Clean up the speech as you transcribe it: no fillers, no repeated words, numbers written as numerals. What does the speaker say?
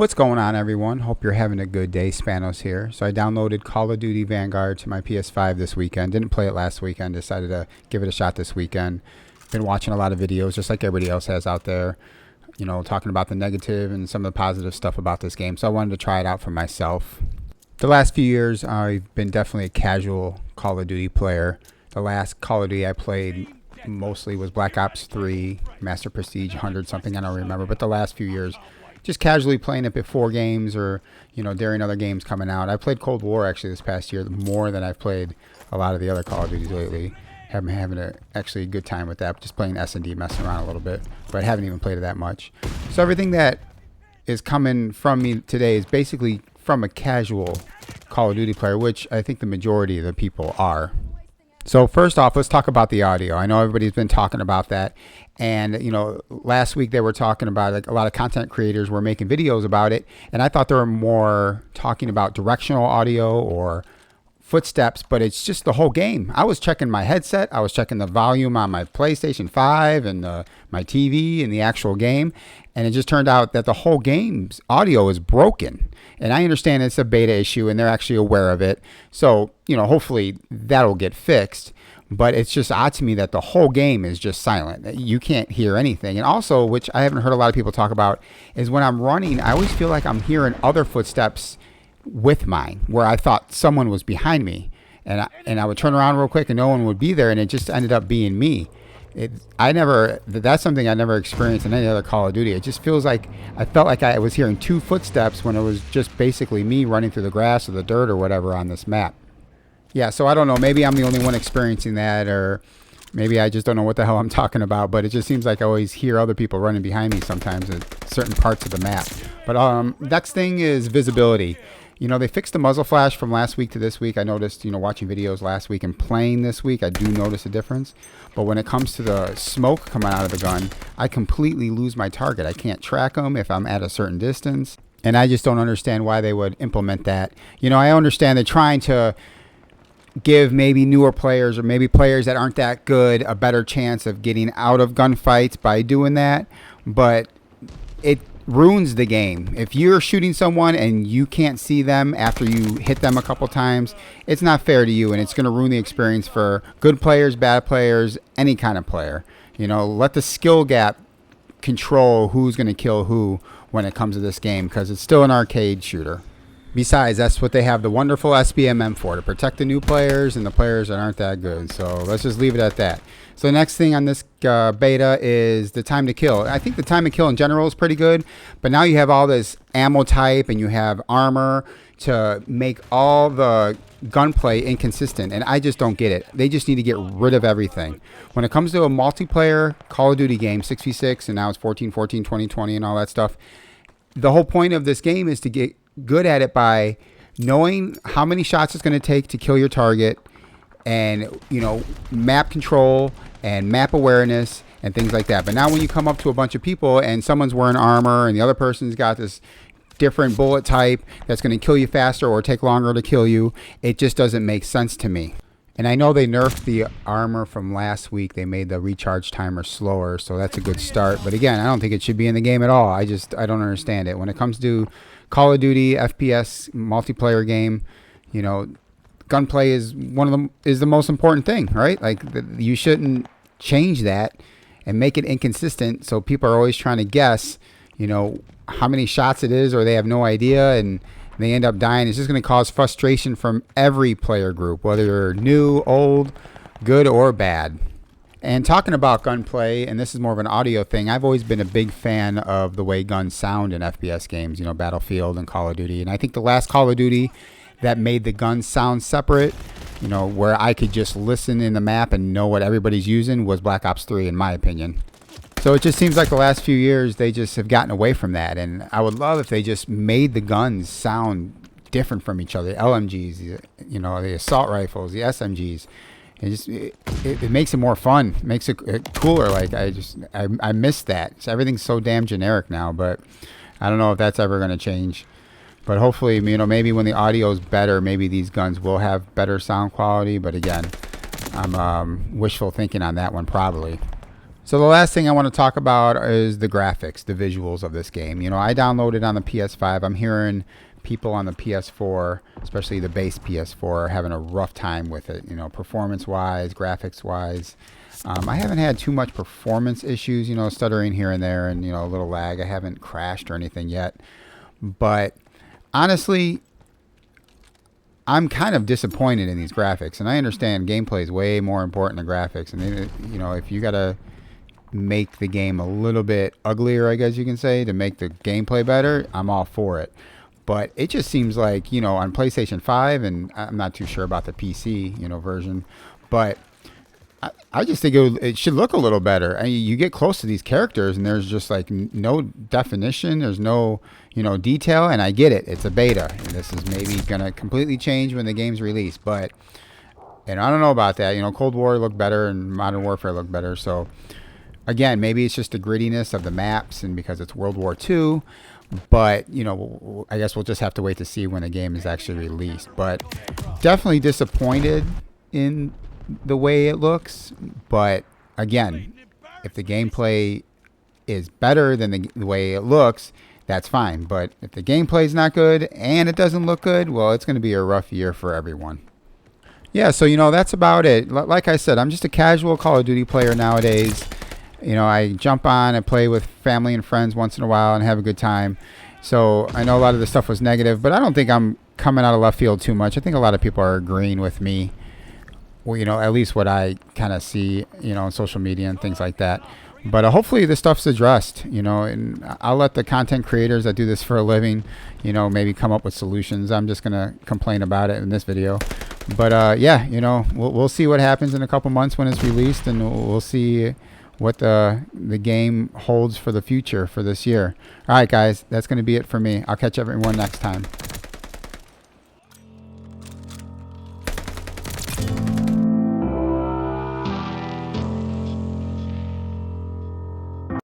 What's going on, everyone? Hope you're having a good day. Spanos here. So I downloaded Call of Duty Vanguard to my PS5 this weekend. Didn't play it last weekend. Decided to give it a shot this weekend. Been watching a lot of videos, just like everybody else has out there, you know, talking about the negative and some of the positive stuff about this game. So I wanted to try it out for myself. The last few years, I've been definitely a casual Call of Duty player. The last Call of Duty I played mostly was Black Ops 3, Master Prestige 100 something, I don't remember. But the last few years, just casually playing it before games or, you know, during other games coming out. I played Cold War actually this past year more than I've played a lot of the other Call of Duties lately. Having actually a good time with that, just playing S&D, messing around a little bit, but I haven't even played it that much. So everything that is coming from me today is basically from a casual Call of Duty player, which I think the majority of the people are. So first off, let's talk about the audio. I know everybody's been talking about that. And, you know, last week they were talking about, like, a lot of content creators were making videos about it. And I thought they were more talking about directional audio or footsteps, but it's just the whole game. I was checking my headset. I was checking the volume on my PlayStation 5 and my TV and the actual game. And it just turned out that the whole game's audio is broken. And I understand it's a beta issue and they're actually aware of it. So, you know, hopefully that'll get fixed. But it's just odd to me that the whole game is just silent. You can't hear anything. And also, which I haven't heard a lot of people talk about, is when I'm running, I always feel like I'm hearing other footsteps with mine, where I thought someone was behind me. And I would turn around real quick and no one would be there, and it just ended up being me. That's something I never experienced in any other Call of Duty. It just feels like I felt like I was hearing two footsteps when it was just basically me running through the grass or the dirt or whatever on this map. Yeah, so I don't know. Maybe I'm the only one experiencing that, or maybe I just don't know what the hell I'm talking about. But it just seems like I always hear other people running behind me sometimes at certain parts of the map. But next thing is visibility. You know, they fixed the muzzle flash from last week to this week. I noticed, you know, watching videos last week and playing this week, I do notice a difference. But when it comes to the smoke coming out of the gun, I completely lose my target. I can't track them if I'm at a certain distance. And I just don't understand why they would implement that. You know, I understand they're trying to give maybe newer players or maybe players that aren't that good a better chance of getting out of gunfights by doing that. But it ruins the game. If you're shooting someone and you can't see them after you hit them a couple times, it's not fair to you, and it's going to ruin the experience for good players, bad players, any kind of player. You know, let the skill gap control who's going to kill who when it comes to this game, because it's still an arcade shooter. Besides, that's what they have the wonderful SBMM for, to protect the new players and the players that aren't that good. So let's just leave it at that. So the next thing on this beta is the time to kill. I think the time to kill in general is pretty good, but now you have all this ammo type and you have armor to make all the gunplay inconsistent, and I just don't get it. They just need to get rid of everything. When it comes to a multiplayer Call of Duty game, 6v6, and now it's 14-14, 20-20, and all that stuff, the whole point of this game is to get good at it by knowing how many shots it's going to take to kill your target, and, you know, map control and map awareness and things like that. But now when you come up to a bunch of people and someone's wearing armor and the other person's got this different bullet type that's going to kill you faster or take longer to kill you, it just doesn't make sense to me. And I know they nerfed the armor from last week. They made the recharge timer slower, so that's a good start. But again, I don't think it should be in the game at all. I don't understand it. When it comes to Call of Duty FPS multiplayer game, you know, gunplay is the most important thing, right? Like, you shouldn't change that and make it inconsistent so people are always trying to guess, you know, how many shots it is, or they have no idea and they end up dying. It's just going to cause frustration from every player group, whether you're new, old, good, or bad. And talking about gunplay, and this is more of an audio thing, I've always been a big fan of the way guns sound in FPS games, you know, Battlefield and Call of Duty. And I think the last Call of Duty that made the guns sound separate, you know, where I could just listen in the map and know what everybody's using, was Black Ops 3, in my opinion. So it just seems like the last few years they just have gotten away from that. And I would love if they just made the guns sound different from each other. The LMGs, you know, the assault rifles, the SMGs. It makes it more fun. It makes it cooler. Like, I miss that. So everything's so damn generic now, but I don't know if that's ever going to change. But hopefully, you know, maybe when the audio is better, maybe these guns will have better sound quality. But again, I'm wishful thinking on that one, probably. So the last thing I want to talk about is the graphics, the visuals of this game. You know, I downloaded on the PS5. I'm hearing people on the PS4, especially the base PS4, are having a rough time with it. You know, performance-wise, graphics-wise. I haven't had too much performance issues. You know, stuttering here and there, and a little lag. I haven't crashed or anything yet. But honestly, I'm kind of disappointed in these graphics, and I understand gameplay is way more important than graphics. And if you gotta make the game a little bit uglier, I guess you can say, to make the gameplay better, I'm all for it. But it just seems like, on PlayStation 5, and I'm not too sure about the PC, version, but I just think it should look a little better. I mean, you get close to these characters and there's just like no definition. There's no, detail. And I get it. It's a beta. And this is maybe going to completely change when the game's released. But, I don't know about that. Cold War looked better and Modern Warfare looked better. So, again, maybe it's just the grittiness of the maps and because it's World War II. But, I guess we'll just have to wait to see when the game is actually released. But definitely disappointed in the way it looks, but again, if the gameplay is better than the way it looks, that's fine. But if the gameplay is not good and it doesn't look good, well, it's going to be a rough year for everyone. Yeah, so that's about it. Like I said, I'm just a casual Call of Duty player nowadays. I jump on and play with family and friends once in a while and have a good time. So I know a lot of the stuff was negative, but I don't think I'm coming out of left field too much. I think a lot of people are agreeing with me. Well, at least what I kind of see, on social media and things like that. But hopefully this stuff's addressed, and I'll let the content creators that do this for a living, maybe come up with solutions. I'm just going to complain about it in this video. But yeah, we'll see what happens in a couple months when it's released, and we'll see what the game holds for the future for this year. All right, guys, that's going to be it for me. I'll catch everyone next time.